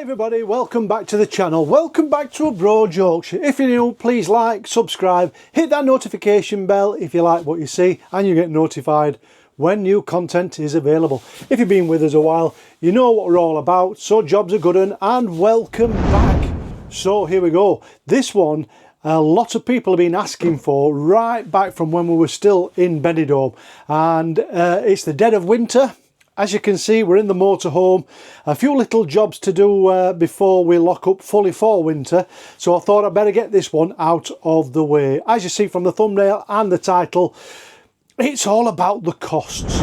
Everybody, welcome back to the channel. Welcome back to Abroad Yorkshire. If you're new, please like, subscribe, hit that notification bell if you like what you see, and you get notified when new content is available. If you've been with us a while, you know what we're all about. So jobs are good and welcome back. So here we go. This one a lot of people have been asking for right back from when we were still in Benidorm, and it's the dead of winter. As you can see, we're in the motorhome. A few little jobs to do before we lock up fully for winter. So I thought I'd better get this one out of the way. As you see from the thumbnail and the title, it's all about the costs.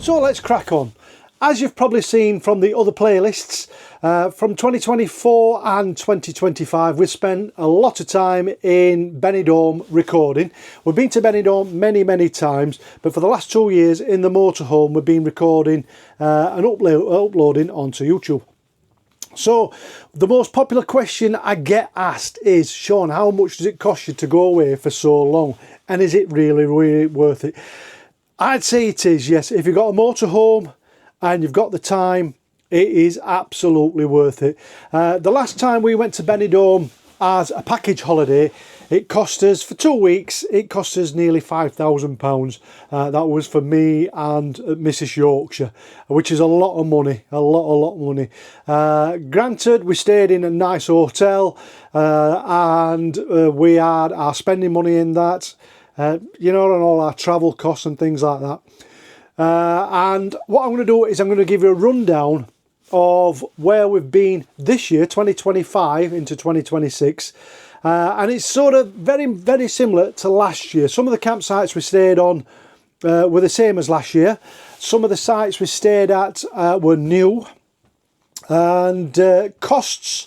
So let's crack on. As you've probably seen from the other playlists, from 2024 and 2025, we've spent a lot of time in Benidorm recording. We've been to Benidorm many times, but for the last 2 years in the motorhome, we've been recording and uploading onto YouTube. So the most popular question I get asked is, Sean, how much does it cost you to go away for so long? And is it really worth it? I'd say it is, yes. If you've got a motorhome and you've got the time, it is absolutely worth it. The last time we went to Benidorm as a package holiday, it cost us, for 2 weeks, it cost us nearly £5,000. That was for me and Mrs. Yorkshire, which is a lot of money, a lot of money. Granted, we stayed in a nice hotel and we had our spending money in that, you know, and all our travel costs and things like that. And what I'm going to do is I'm going to give you a rundown of where we've been this year, 2025 into 2026. And it's sort of very similar to last year. Some of the campsites we stayed on were the same as last year. Some of the sites we stayed at were new. And costs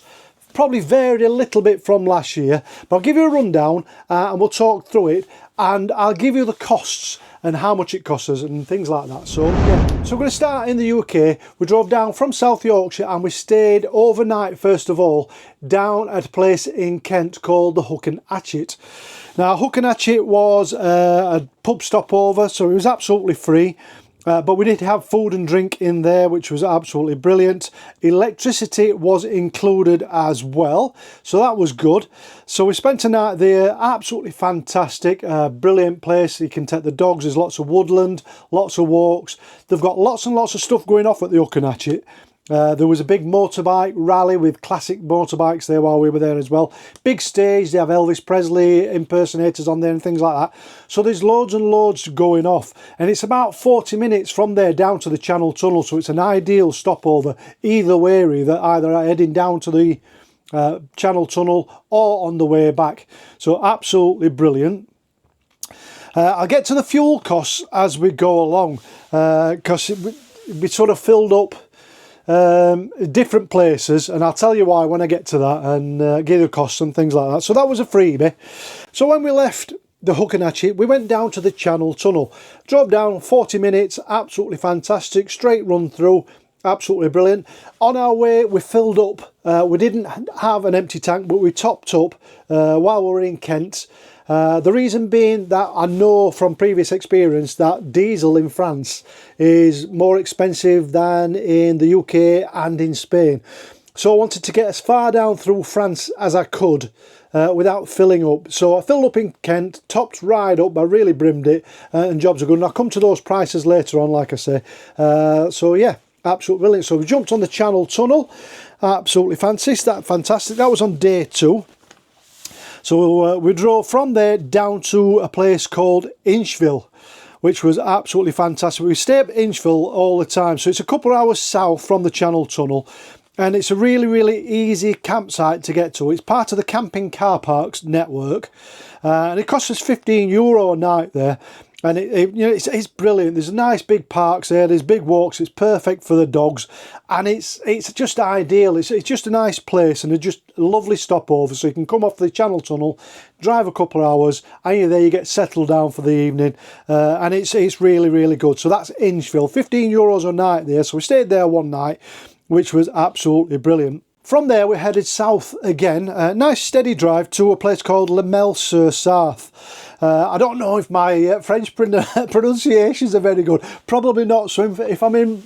probably varied a little bit from last year. But I'll give you a rundown and we'll talk through it. And I'll give you the costs and how much it costs us and things like that. So yeah, so we're going to start in the UK. We drove down from South Yorkshire and we stayed overnight, first of all, down at a place in Kent called the Hook and Hatchet. Now, Hook and Hatchet was a pub stopover, so it was absolutely free. But we did have food and drink in there, which was absolutely brilliant. Electricity was included as well, so that was good. So we spent a night there, absolutely fantastic, brilliant place. You can take the dogs, there's lots of woodland, lots of walks. They've got lots and lots of stuff going off at the Hook and Hatchet. There was a big motorbike rally with classic motorbikes there while we were there as well. Big stage, they have Elvis Presley impersonators on there and things like that. So there's loads and loads going off. And it's about 40 minutes from there down to the Channel Tunnel. So it's an ideal stopover either way, either heading down to the Channel Tunnel or on the way back. So absolutely brilliant. I'll get to the fuel costs as we go along because we sort of filled up different places, and I'll tell you why when I get to that, and give you costs and things like that. So that was a freebie. So when we left the Hook and Hatchet, we went down to the Channel Tunnel, drove down 40 minutes, absolutely fantastic, straight run through, absolutely brilliant. On our way we filled up, we didn't have an empty tank, but we topped up while we were in Kent. The reason being that I know from previous experience that diesel in France is more expensive than in the UK and in Spain. So I wanted to get as far down through France as I could without filling up. So I filled up in Kent, topped right up, I really brimmed it, and jobs are good. And I'll come to those prices later on, like I say. So yeah, absolutely brilliant. So we jumped on the Channel Tunnel, absolutely fantastic. That was on day 2. So we drove from there down to a place called Inchville, which was absolutely fantastic. We stayed at Inchville all the time. So it's a couple of hours south from the Channel Tunnel. And it's a really easy campsite to get to. It's part of the camping car parks network. And it costs us €15 a night there. And you know, it's brilliant. There's nice big parks there. There's big walks. It's perfect for the dogs, and it's just ideal. It's just a nice place and just a lovely stopover. So you can come off the Channel Tunnel, drive a couple of hours, and you're there. You get settled down for the evening, and it's really good. So that's Inchville, €15 a night there. So we stayed there one night, which was absolutely brilliant. From there we headed south again, a nice steady drive to a place called Lamel-sur-Sarthe. I don't know if my French pronunciations are very good, probably not, so if I'm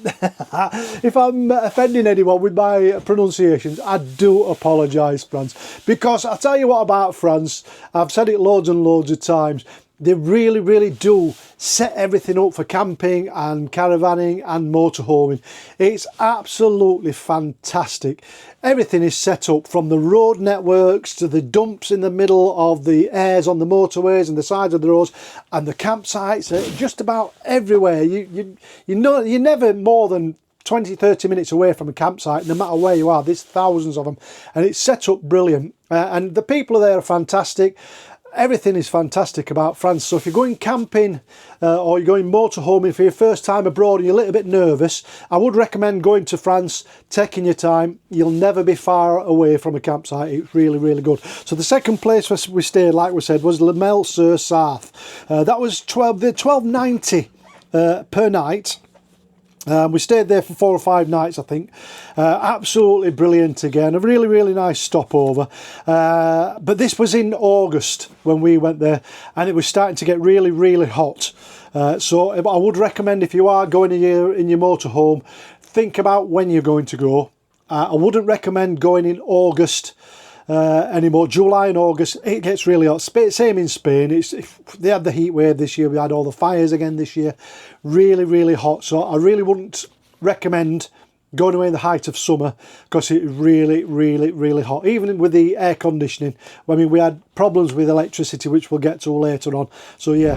offending anyone with my pronunciations, I do apologise, France, because I'll tell you what about France, I've said it loads and loads of times, they really do set everything up for camping and caravanning and motorhoming. It's absolutely fantastic. Everything is set up, from the road networks to the dumps in the middle of the airs on the motorways and the sides of the roads, and the campsites are just about everywhere. You know, you're never more than 20-30 minutes away from a campsite, no matter where you are. There's thousands of them, and it's set up brilliant, and the people there are fantastic. Everything is fantastic about France. So if you're going camping or you're going motorhoming for your first time abroad and you're a little bit nervous, I would recommend going to France, taking your time. You'll never be far away from a campsite. It's really good. So the second place we stayed, like we said, was Lamel-sur-Sarthe. That was £12.90 per night. We stayed there for 4 or 5 nights, I think. Absolutely brilliant again. A really nice stopover. But this was in August when we went there, and it was starting to get really hot. So I would recommend, if you are going in your motorhome, think about when you're going to go. I wouldn't recommend going in August anymore. July and August, it gets really hot. Same in Spain. They had the heat wave this year. We had all the fires again this year. Really hot. So I really wouldn't recommend going away in the height of summer, because it's really hot. Even with the air conditioning, I mean, we had problems with electricity, which we'll get to later on. So yeah,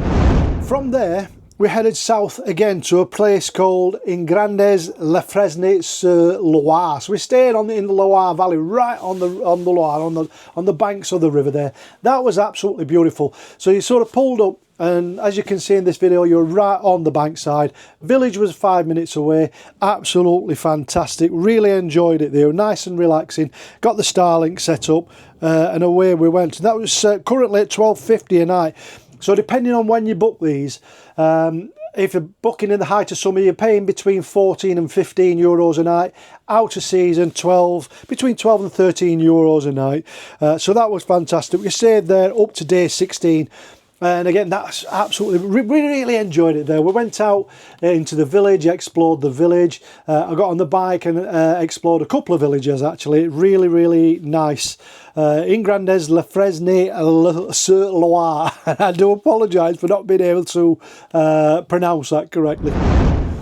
from there we headed south again to a place called Ingrandes-le-Fresnay-sur-Loire. So we stayed in the Loire Valley, right on the Loire, on the banks of the river there. That was absolutely beautiful. So you sort of pulled up, and as you can see in this video, you're right on the bankside. Village was 5 minutes away. Absolutely fantastic. Really enjoyed it there. Nice and relaxing. Got the Starlink set up, and away we went. That was currently at £12.50 a night. So depending on when you book these, if you're booking in the height of summer, you're paying between 14 and 15 euros a night. Out of season, between 12 and 13 euros a night. So that was fantastic. We stayed there up to day 16. And again, that's absolutely, we really enjoyed it there. We went out into the village, explored the village. I got on the bike and explored a couple of villages, actually. Really nice. Ingrandes-le-Fresnay-sur-Loire. I do apologise for not being able to pronounce that correctly.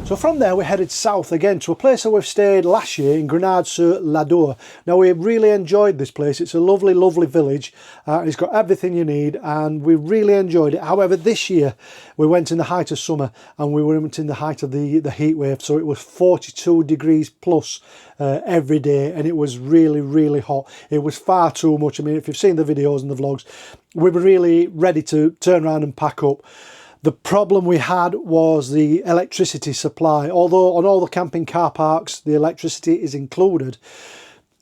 So from there we headed south again to a place that we've stayed last year in Grenade-sur-l'Adour. Now we really enjoyed this place. It's a lovely village, and it's got everything you need, and we really enjoyed it. However, this year we went in the height of summer, and we went in the height of the heat wave, so it was 42 degrees plus every day, and it was really hot. It was far too much. I mean, if you've seen the videos and the vlogs, we were really ready to turn around and pack up. The problem we had was the electricity supply. Although on all the camping car parks the electricity is included,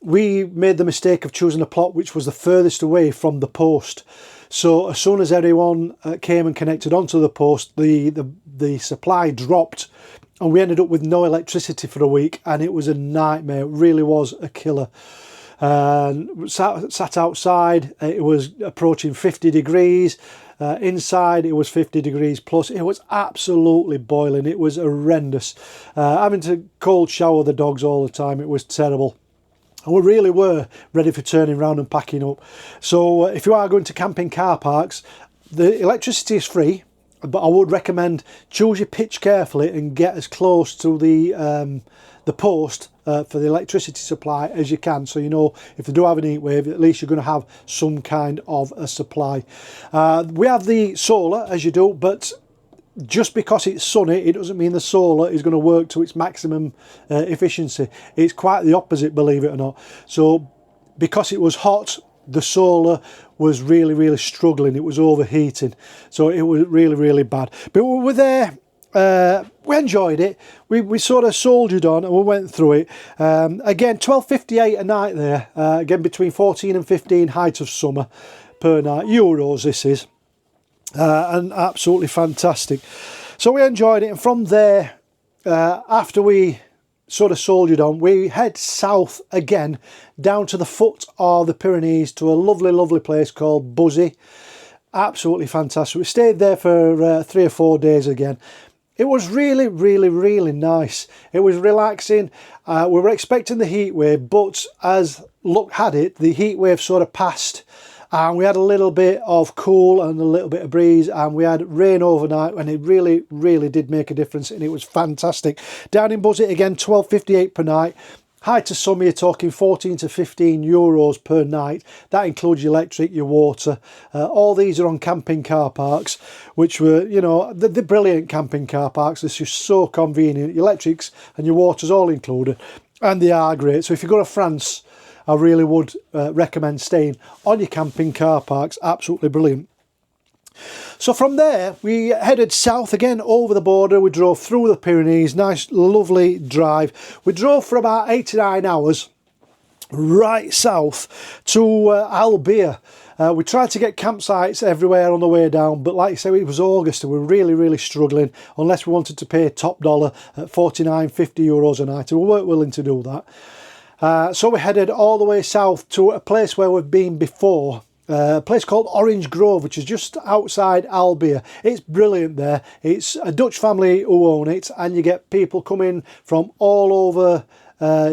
we made the mistake of choosing a plot which was the furthest away from the post. So as soon as everyone came and connected onto the post, the supply dropped, and we ended up with no electricity for a week, and it was a nightmare. It really was a killer. Sat outside, it was approaching 50 degrees. Inside it was 50 degrees plus. It was absolutely boiling. It was horrendous. Having to cold shower the dogs all the time. It was terrible. And we really were ready for turning around and packing up. So if you are going to camping car parks, the electricity is free, but I would recommend choose your pitch carefully and get as close to the post for the electricity supply as you can, so you know if they do have an heat wave, at least you're going to have some kind of a supply. We have the solar, as you do, but just because it's sunny, it doesn't mean the solar is going to work to its maximum efficiency. It's quite the opposite, believe it or not. So because it was hot, the solar was really struggling. It was overheating, so it was really bad. But we were there. We enjoyed it. We sort of soldiered on and we went through it. Again, £12.58 a night there. Again, between 14 and 15 height of summer per night. Euros this is. And absolutely fantastic. So we enjoyed it. And from there, after we sort of soldiered on, we head south again down to the foot of the Pyrenees to a lovely, lovely place called Buzzy. Absolutely fantastic. We stayed there for 3 or 4 days again. It was really, really, really nice. It was relaxing. We were expecting the heat wave, but as luck had it, the heat wave sort of passed, and we had a little bit of cool and a little bit of breeze, and we had rain overnight, and it really, really did make a difference, and it was fantastic. Down in Buzzy again, £12.58 per night. High to summer, you're talking 14 to 15 euros per night. That includes your electric, your water. All these are on camping car parks, which were, you know, the brilliant camping car parks. It's just so convenient. Your electrics and your water's all included, and they are great. So if you go to France, I really would recommend staying on your camping car parks. Absolutely brilliant. So from there, we headed south again over the border. We drove through the Pyrenees. Nice, lovely drive. We drove for about 8 to 9 hours right south to Albia. We tried to get campsites everywhere on the way down, but like I say, it was August and we were really, really struggling unless we wanted to pay top dollar at 49, 50 euros a night, and we weren't willing to do that. So we headed all the way south to a place where we've been before. A place called Orange Grove, which is just outside Albia. It's brilliant there. It's a Dutch family who own it, and you get people coming from all over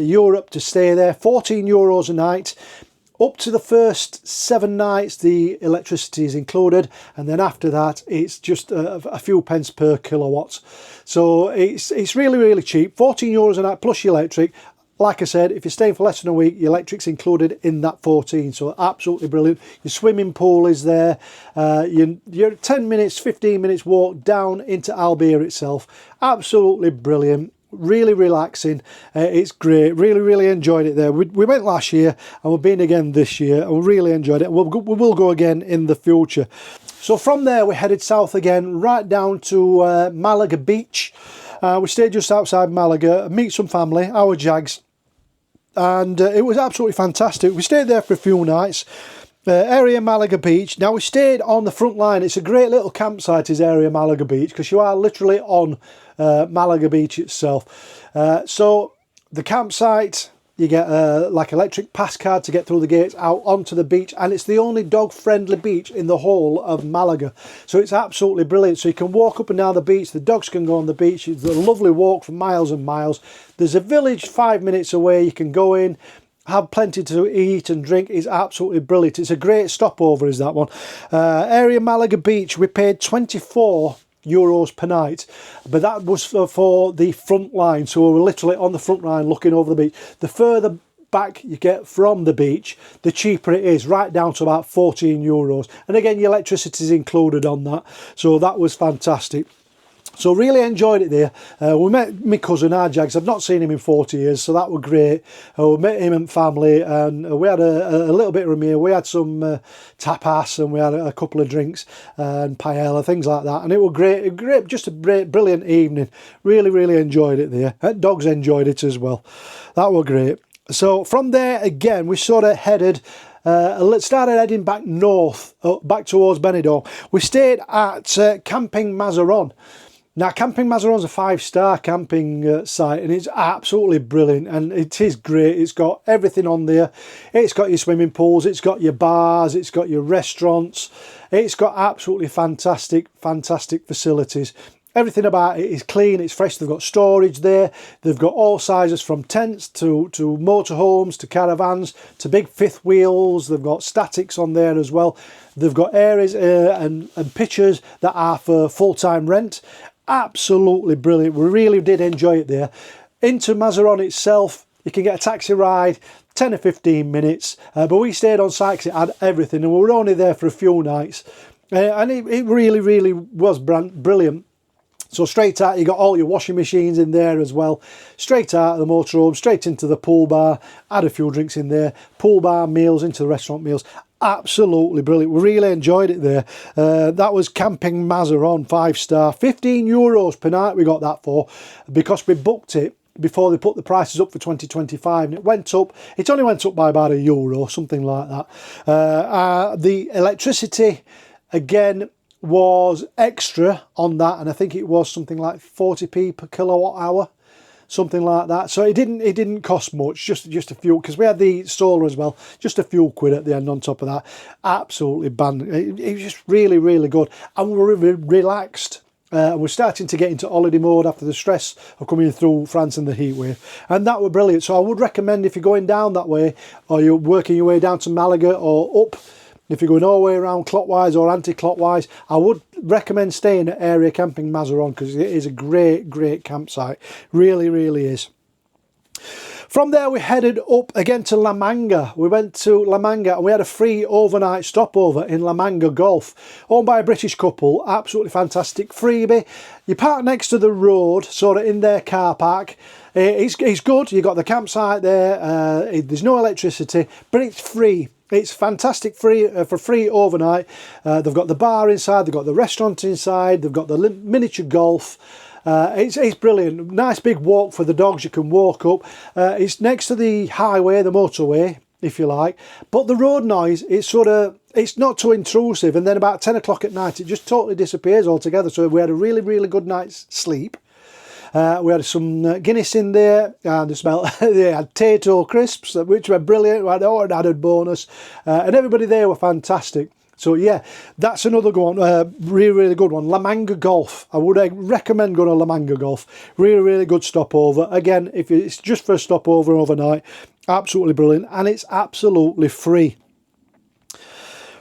Europe to stay there. 14 euros a night. Up to the first 7 nights, the electricity is included, and then after that, it's just a few pence per kilowatt. So it's really, really cheap. 14 euros a night plus your electric. Like I said, if you're staying for less than a week, your electric's included in that 14, so absolutely brilliant. Your swimming pool is there. You're 10 minutes, 15 minutes walk down into Albia itself. Absolutely brilliant. Really relaxing. It's great. Really, really enjoyed it there. We went last year and we've been again this year, and we really enjoyed it. We will go again in the future. So from there, we headed south again, right down to Malaga Beach. We stayed just outside Malaga, meet some family, our Jags. And it was absolutely fantastic. We stayed there for a few nights. Area Malaga Beach. Now we stayed on the front line. It's a great little campsite, is Area Malaga Beach, because you are literally on Malaga Beach itself. So the campsite, you get like electric pass card to get through the gates out onto the beach, and it's the only dog friendly beach in the whole of Malaga. So it's absolutely brilliant. So you can walk up and down the beach, the dogs can go on the beach. It's a lovely walk for miles and miles. There's a village 5 minutes away. You can go in, have plenty to eat and drink. Is absolutely brilliant. It's a great stopover, is that one. Area Malaga Beach, we paid 24 euros per night, but that was for the front line, so we were literally on the front line looking over the beach. The further back you get from the beach, the cheaper it is, right down to about 14 euros, and again your electricity is included on that, so that was fantastic. So really enjoyed it there. We met my cousin, our Jags. I've not seen him in 40 years, so that was great. We met him and family, and we had a little bit of a meal. We had some tapas, and we had a couple of drinks and paella, things like that. And it was great, just a brilliant evening. Really, really enjoyed it there. Dogs enjoyed it as well. That was great. So from there, again, we sort of headed... started heading back north, back towards Benidorm. We stayed at Camping Mazaron. Now, Camping Mazaron's a 5-star camping site, and it's absolutely brilliant, and it is great. It's got everything on there. It's got your swimming pools, it's got your bars, it's got your restaurants. It's got absolutely fantastic, fantastic facilities. Everything about it is clean, it's fresh. They've got storage there. They've got all sizes, from tents to motorhomes, to caravans, to big fifth wheels. They've got statics on there as well. They've got areas and pitches that are for full-time rent. Absolutely brilliant. We really did enjoy it there. Into Mazaron itself, you can get a taxi ride, 10 or 15 minutes. But we stayed on site because it had everything, and we were only there for a few nights. And it really, really was brilliant. So straight out, you got all your washing machines in there as well. Straight out of the motorhome, straight into the pool bar, had a few drinks in there, pool bar meals into the restaurant meals. Absolutely brilliant. We really enjoyed it there. That was Camping Mazaron, 5-star. 15 euros per night we got that for, because we booked it before they put the prices up for 2025, and it went up. It only went up by about €1, something like that. The electricity, again, was extra on that, and I think it was something like 40p per kilowatt hour. something like that. So it didn't cost much, just a few, because we had the solar as well, just a few quid at the end on top of that. Absolutely banned. It was just really, really good, and we were relaxed. And we're starting to get into holiday mode after the stress of coming through France and the heat wave, and that were brilliant. So I would recommend, if you're going down that way, or you're working your way down to Malaga or up, if you're going all the way around clockwise or anti-clockwise, I would recommend staying at Area Camping Mazaron, because it is a great campsite. Really, really is. From there we headed up again to La Manga. We went to La Manga and we had a free overnight stopover in La Manga Golf, owned by a British couple. Absolutely fantastic freebie. You park next to the road, sort of in their car park. It's good. You've got the campsite there. There's no electricity, but it's free. It's fantastic free for free overnight. They've got the bar inside, they've got the restaurant inside, they've got the miniature golf. It's brilliant. Nice big walk for the dogs. You can walk up. It's next to the highway, the motorway, if you like. But the road noise, it's not too intrusive. And then about 10 o'clock at night, it just totally disappears altogether. So we had a really, really good night's sleep. We had some Guinness in there, and they had Tato crisps, which were brilliant. We had an added bonus, and everybody there were fantastic. So yeah, that's another good one, really, really good one. La Manga Golf. I would recommend going to La Manga Golf. Really, really good stopover. Again, if it's just for a stopover overnight, absolutely brilliant, and it's absolutely free.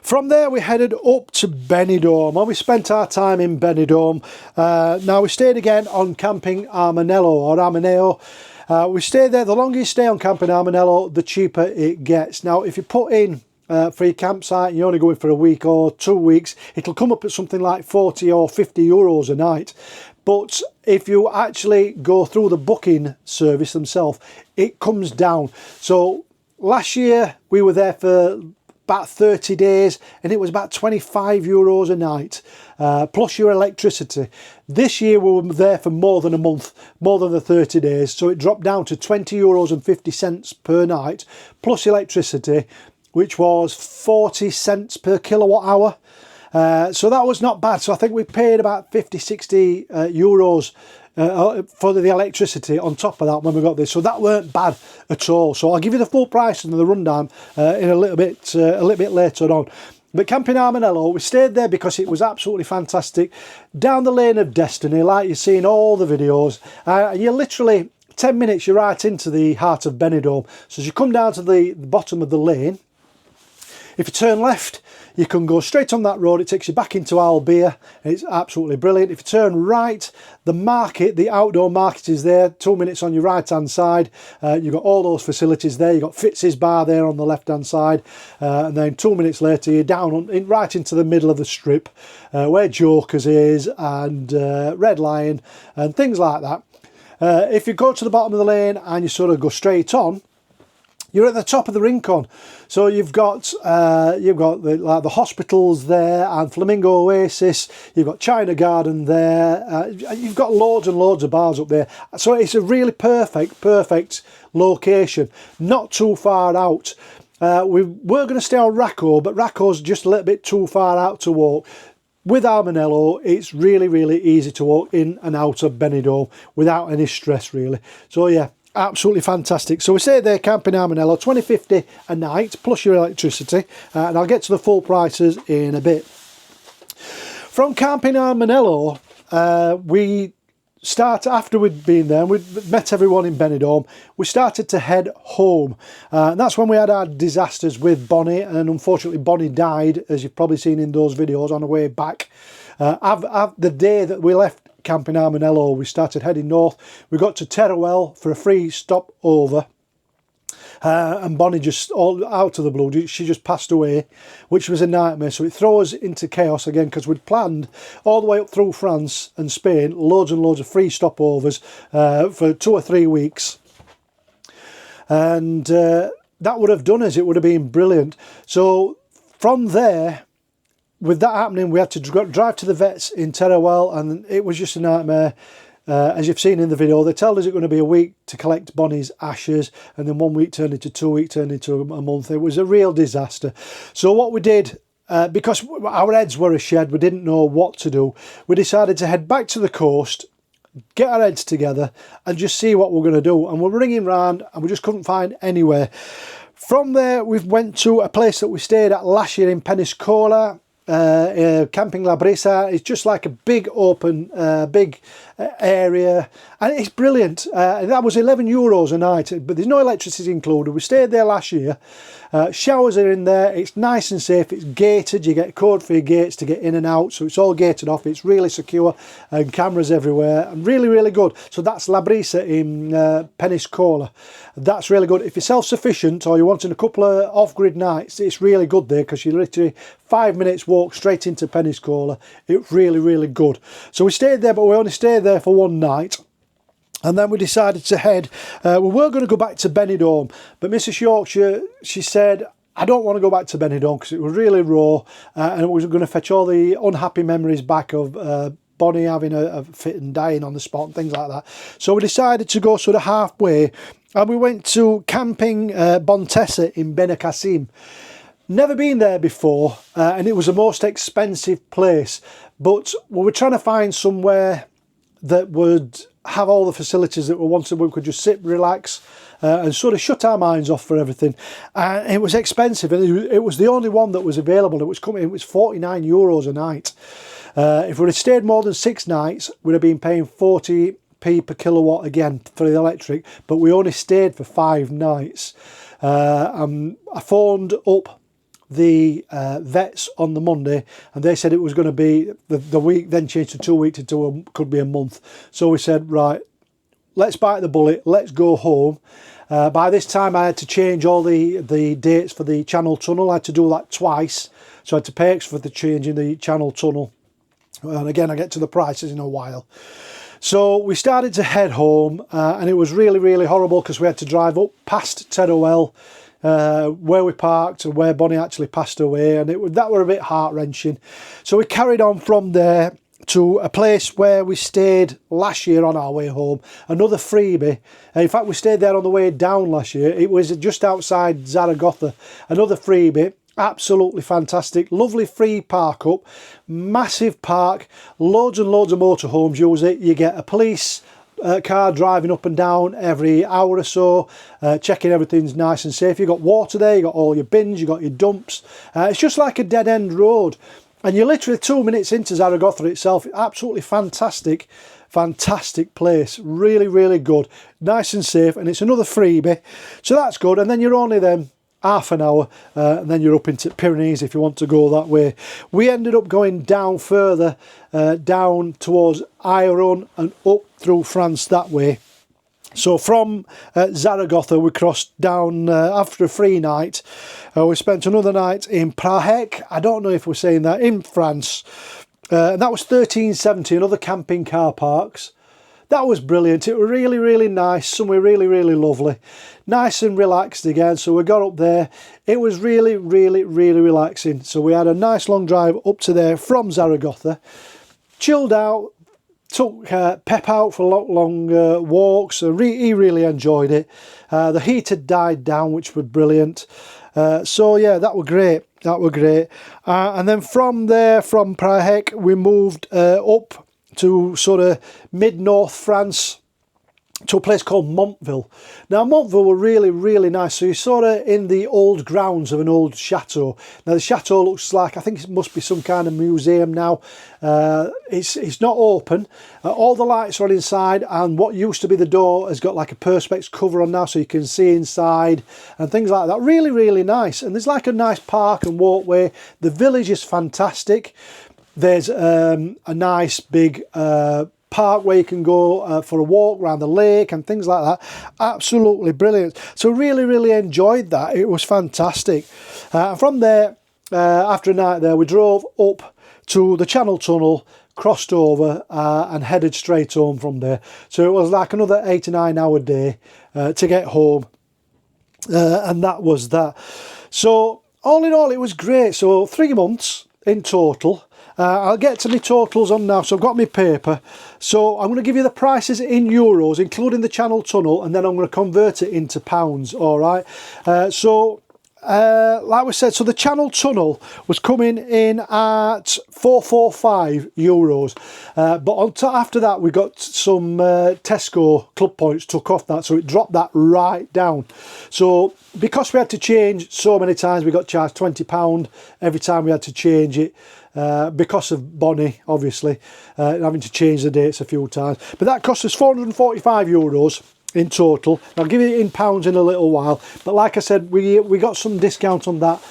From there we headed up to Benidorm, and we spent our time in Benidorm. Now we stayed again on Camping Armanello, or Armaneo. We stayed there. The longer you stay on Camping Armanello, the cheaper it gets. Now if you put in for your campsite and you're only going for a week or 2 weeks, it'll come up at something like 40 or 50 euros a night. But if you actually go through the booking service themselves, it comes down. So last year we were there for about 30 days and it was about 25 euros a night, plus your electricity. This year we were there for more than a month, more than the 30 days, so it dropped down to 20 euros and 50 cents per night, plus electricity, which was 40 cents per kilowatt hour. So that was not bad. So I think we paid about 50, 60 euros for the electricity on top of that when we got this. So that weren't bad at all. So I'll give you the full price and the rundown in a little bit later on. But Camping Armanello, we stayed there because it was absolutely fantastic. Down the lane of destiny, like you see in all the videos. You're literally 10 minutes, you're right into the heart of Benidorm. So as you come down to the bottom of the lane, if you turn left, you can go straight on that road. It takes you back into Albia. It's absolutely brilliant. If you turn right, the market, the outdoor market is there, 2 minutes on your right-hand side. You've got all those facilities there. You've got Fitz's bar there on the left-hand side. And then 2 minutes later, you're down right into the middle of the strip, where Jokers is and Red Lion and things like that. If you go to the bottom of the lane and you sort of go straight on, you're at the top of the Rincon. So you've got the hospitals there and Flamingo Oasis. You've got China Garden there. You've got loads and loads of bars up there. So it's a really perfect location. Not too far out. We were going to stay on Racco, but Racco's just a little bit too far out to walk. With Armanello, it's really, really easy to walk in and out of Benidorm without any stress, really. So yeah, absolutely fantastic. So we stayed there, Camping Armanello, $20.50 a night plus your electricity, and I'll get to the full prices in a bit. From Camping Armanello, after we'd been there and we'd met everyone in Benidorm, we started to head home. And that's when we had our disasters with Bonnie, and unfortunately Bonnie died, as you've probably seen in those videos, on the way back. The day that we left Camping Armanello, we started heading north. We got to Teruel for a free stop over, and Bonnie just, all out of the blue, she just passed away, which was a nightmare. So it throws us into chaos again, because we'd planned all the way up through France and Spain loads and loads of free stopovers for 2 or 3 weeks, and that would have done us. It would have been brilliant. So from there, with that happening, we had to drive to the vets in Teruel, and it was just a nightmare. As you've seen in the video, they told us it was going to be a week to collect Bonnie's ashes, and then 1 week turned into 2 weeks, turned into a month. It was a real disaster. So what we did, because our heads were a shed, we didn't know what to do, we decided to head back to the coast get our heads together and just see what we're going to do. And we're ringing round and we just couldn't find anywhere. From there, we went to a place that we stayed at last year in Peniscola, Camping La Brisa. It's just like a big open, big area, and it's brilliant. That was €11 a night, but there's no electricity included. We stayed there last year. Showers are in there. It's nice and safe. It's gated. You get a code for your gates to get in and out, so it's all gated off. It's really secure, and cameras everywhere, and really, really good. So that's La Brisa in Peniscola. That's really good. If you're self-sufficient or you're wanting a couple of off-grid nights, it's really good there, because you're literally 5 minutes walk straight into Peniscola. It's really, really good. So we stayed there, but we only stayed there for one night. And then we decided to head, we were going to go back to Benidorm, but Mrs. Yorkshire, she said, I don't want to go back to Benidorm because it was really raw, and it was going to fetch all the unhappy memories back of Bonnie having a fit and dying on the spot and things like that. So we decided to go sort of halfway, and we went to Camping Bontessa in Benicassim. Never been there before, and it was the most expensive place, but we were trying to find somewhere that would have all the facilities that we wanted. We could just sit, relax, and sort of shut our minds off for everything. And it was expensive, and it was the only one that was available. It was €49 a night. If we'd have stayed more than 6 nights, we'd have been paying 40p per kilowatt again for the electric, but we only stayed for 5 nights. I phoned up the vets on the Monday, and they said it was going to be the week, then changed to 2 weeks to could be a month. So we said, right, let's bite the bullet, let's go home. By this time I had to change all the dates for the Channel Tunnel. I had to do that twice, so I had to pay extra for the change in the Channel Tunnel. And again, I get to the prices in a while. So we started to head home, and it was really, really horrible, because we had to drive up past Teruel, where we parked and where Bonnie actually passed away, and that were a bit heart-wrenching. So we carried on from there to a place where we stayed last year on our way home, another freebie. In fact, we stayed there on the way down last year. It was just outside Zaragoza, another freebie. Absolutely fantastic, lovely free park up, massive park, loads and loads of motorhomes use it. You get a police car driving up and down every hour or so, checking everything's nice and safe. You've got water there, you've got all your bins, you've got your dumps. It's just like a dead-end road, and you're literally 2 minutes into Zaragoza itself. Absolutely fantastic, fantastic place. Really, really good, nice and safe, and it's another freebie, so that's good. And then you're only then half an hour, and then you're up into Pyrenees if you want to go that way. We ended up going down further, down towards Iron and up through France that way. So from Zaragoza we crossed down after a free night. We spent another night in Prague, I don't know if we're saying that, in France, and that was 1370, another camping car parks. That was brilliant. It was really, really nice, somewhere really, really lovely. Nice and relaxed again. So we got up there. It was really, really, really relaxing. So we had a nice long drive up to there from Zaragoza. Chilled out. Took Pep out for long walks. He really enjoyed it. The heat had died down, which was brilliant. So yeah, that was great. That was great. And then from there, from Prague, we moved up to sort of mid-north France, to a place called Montville. Now Montville were really, really nice. So you're sort of in the old grounds of an old chateau. Now the chateau looks like, I think it must be some kind of museum now. It's not open. All the lights are on inside, and what used to be the door has got like a perspex cover on now, so you can see inside and things like that. Really, really nice. And there's like a nice park and walkway. The village is fantastic. There's a nice big park where you can go for a walk around the lake and things like that. Absolutely brilliant. So really, really enjoyed that. It was fantastic. From there, after a night there, we drove up to the Channel Tunnel, crossed over and headed straight home from there. So it was like another 8 to 9 hour day to get home, and that was that. So all in all, it was great. So 3 months in total. I'll get to my totals on now, so I've got my paper. So I'm going to give you the prices in euros, including the Channel Tunnel, and then I'm going to convert it into pounds, all right? So like we said, so the Channel Tunnel was coming in at €445, but after that we got some Tesco club points took off that, so it dropped that right down. So because we had to change so many times, we got charged £20 every time we had to change it, because of Bonnie, obviously, having to change the dates a few times. But that cost us €445 in total. I'll give it in pounds in a little while, but like I said, we got some discount on that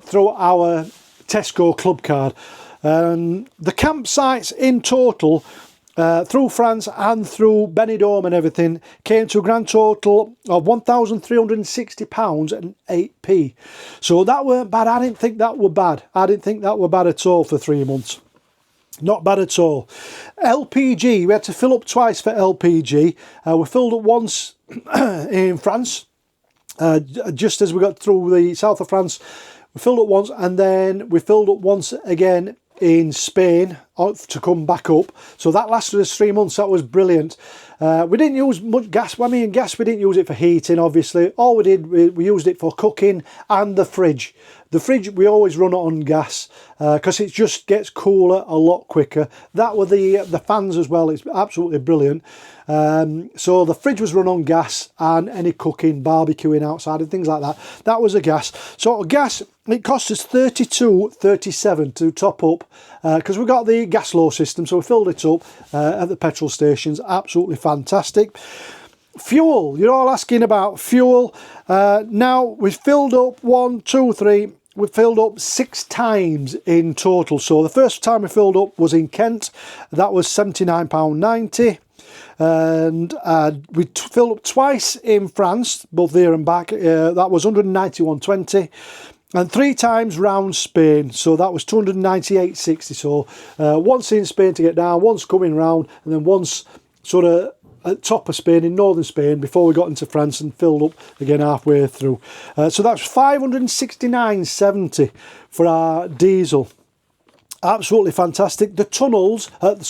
through our Tesco club card. The campsites in total through France and through Benidorm and everything came to a grand total of £1,360 and 8p. So that weren't bad. I didn't think that were bad. I didn't think that were bad at all for 3 months. Not bad at all. LPG, we had to fill up twice for LPG. We filled up once in France, just as we got through the south of France. We filled up once, and then we filled up once again in Spain to come back up. So that lasted us 3 months. That was brilliant. We didn't use much gas. I mean, gas, we didn't use it for heating, obviously. All we did, we used it for cooking and the fridge. The fridge, we always run it on gas because it just gets cooler a lot quicker. That were the fans as well. It's absolutely brilliant. So the fridge was run on gas, and any cooking, barbecuing outside and things like that, that was a gas. So gas, it cost us $32.37 to top up because we got the gas low system, so we filled it up at the petrol stations. Absolutely fantastic. Fuel, you're all asking about fuel. Now we've filled up we filled up 6 times in total. So the first time we filled up was in Kent. That was £79.90. And we filled up twice in France, both there and back. That was £191.20. And 3 times round Spain, so that was £298.60. So once in Spain to get down, once coming round, and then once sort of at top of Spain, in northern Spain, before we got into France and filled up again halfway through. So that's £569.70 for our diesel. Absolutely fantastic. The tolls, we're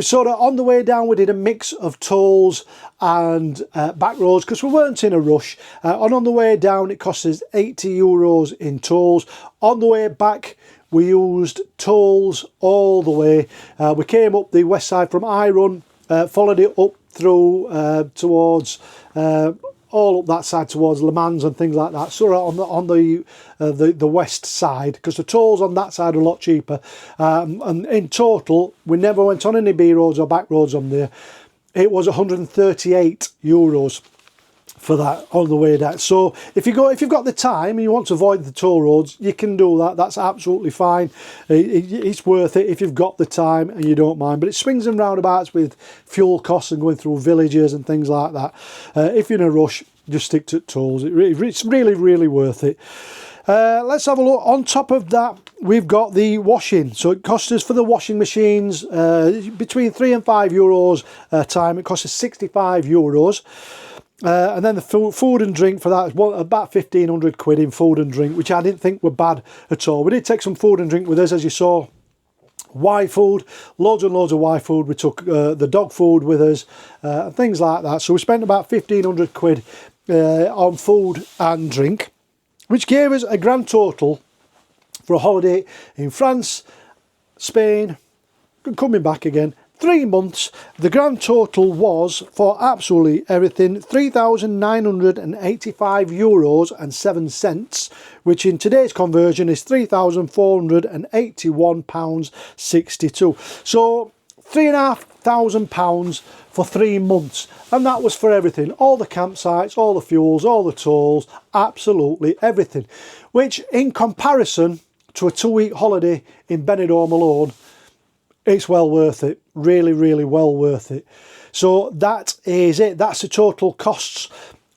sort of on the way down, we did a mix of tolls and back roads because we weren't in a rush. On the way down, it cost us €80 in tolls. On the way back, we used tolls all the way. We came up the west side from Iron, followed it up through towards all up that side towards Le Mans and things like that. So on the west side, because the tolls on that side are a lot cheaper. And in total, we never went on any B roads or back roads on there. It was €138 for that on the way down. So if you've got the time and you want to avoid the toll roads, you can do that. That's absolutely fine. It's worth it if you've got the time and you don't mind. But it swings and roundabouts with fuel costs and going through villages and things like that. If you're in a rush, just stick to tolls. It's really, really worth it. Let's have a look. On top of that, we've got the washing. So it cost us for the washing machines between €3 and €5 a time. It cost us €65. And then the food and drink for that is about 1,500 quid in food and drink, which I didn't think were bad at all. We did take some food and drink with us, as you saw. Y food, loads and loads of Y food. We took the dog food with us, things like that. So we spent about 1,500 quid on food and drink, which gave us a grand total for a holiday in France, Spain, coming back again, 3 months. The grand total was, for absolutely everything, €3,985.07, which in today's conversion is £3,481.62. So £3,500 for 3 months, and that was for everything, all the campsites, all the fuels, all the tolls, absolutely everything, which in comparison to a 2-week holiday in Benidorm alone, it's well worth it. Really, really well worth it. So that is it. That's the total costs.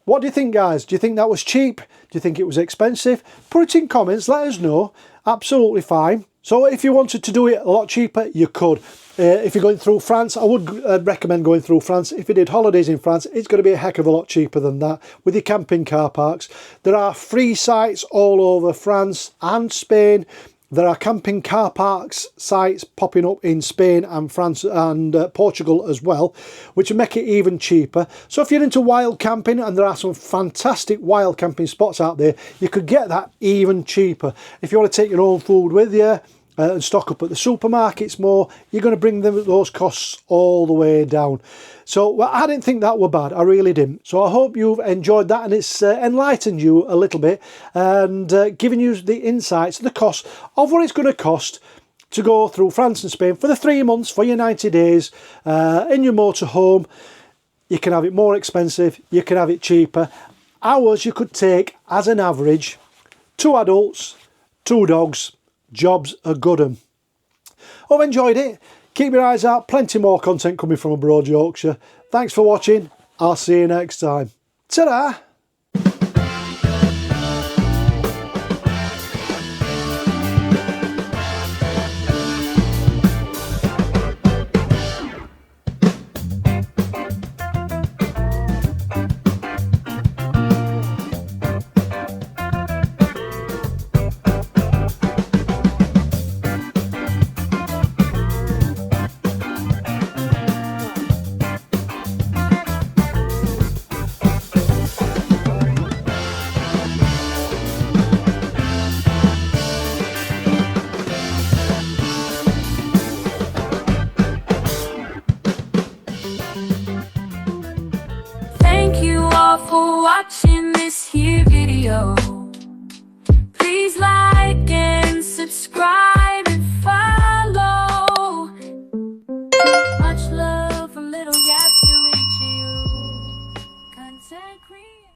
What do you think, guys? Do you think that was cheap? Do you think it was expensive? Put it in comments, let us know. Absolutely fine. So if you wanted to do it a lot cheaper, you could. If you're going through France, I would recommend going through France. If you did holidays in France, it's going to be a heck of a lot cheaper than that with your camping car parks. There are free sites all over France and Spain. There are camping car parks sites popping up in Spain and France and Portugal as well, which will make it even cheaper. So if you're into wild camping, and there are some fantastic wild camping spots out there, you could get that even cheaper. If you want to take your own food with you and stock up at the supermarkets more, you're going to bring those costs all the way down. So well, I didn't think that were bad, I really didn't. So I hope you've enjoyed that, and it's enlightened you a little bit and given you the insights, the cost of what it's going to cost to go through France and Spain for the 3 months, for your 90 days in your motorhome. You can have it more expensive, you can have it cheaper. Ours you could take as an average 2 adults, 2 dogs, jobs a good 'un. Hope you enjoyed it. Keep your eyes out, plenty more content coming from abroad Yorkshire. Thanks for watching, I'll see you next time. Ta-da! Thank you all for watching this here video.